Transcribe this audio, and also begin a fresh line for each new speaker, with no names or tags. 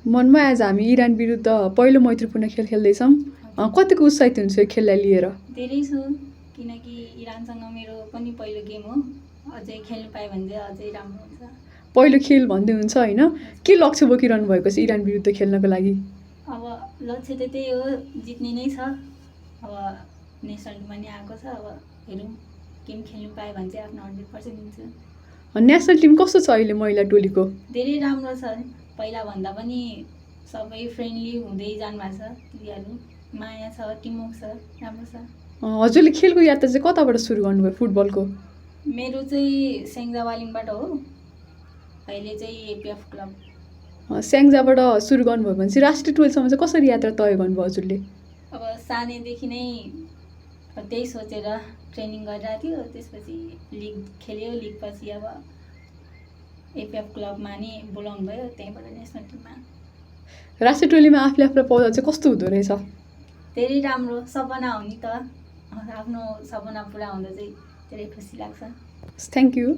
मनमा आज हामी इरान विरुद्ध पहिलो मैत्रीपूर्ण खेल खेल्दैछौँ। कतिको उत्साहित हुन्छ यो खेललाई लिएर?
धेरै छु, किनकि इरानसँग मेरो पनि पहिलो गेम हो। अझै खेल्नु पाएँ भने चाहिँ अझै राम्रो हुन्छ।
पहिलो खेल भन्दै हुन्छ होइन? के लक्ष्य बोकिरहनु भएको छ इरान विरुद्ध खेल्नको लागि?
अब लक्ष्य त त्यही हो, जित्ने नै छ। अब नेसनल टिममा नि आएको छ, अब हेरौँ गेम खेल्नु पाएँ भने चाहिँ आफ्नो 100% दिन्छु।
नेसनल टिम कस्तो छ अहिले महिला टोलीको?
धेरै राम्रो छ, पहिलाभन्दा पनि सबै फ्रेन्डली हुँदै जानुभएको छ। प्लेयरहरू माया छ, टिमवर्क छ, राम्रो छ।
हजुरले खेलको यात्रा चाहिँ कताबाट सुरु गर्नुभयो फुटबलको?
मेरो चाहिँ सेङ्जावालिङबाट हो, अहिले चाहिँ एपिएफ क्लब।
स्याङ्जाबाट सुरु गर्नुभयो भने चाहिँ राष्ट्रिय टोलीसम्म चाहिँ कसरी यात्रा तय गर्नुभयो हजुरले?
अब सानैदेखि नै त्यही सोचेर ट्रेनिङ गरिरहेको थियो। त्यसपछि लिग खेल्यो, लिगपछि अब एपिएफ क्लबमा नि बोलाउनु भयो, त्यहीँबाट नेसनल टिममा।
राष्ट्रिय टोलीमा आफूले पाउँदा चाहिँ कस्तो हुँदो रहेछ?
धेरै राम्रो, सपना हो नि त। आफ्नो सपना पुरा हुँदा चाहिँ धेरै खुसी लाग्छ।
Thank you.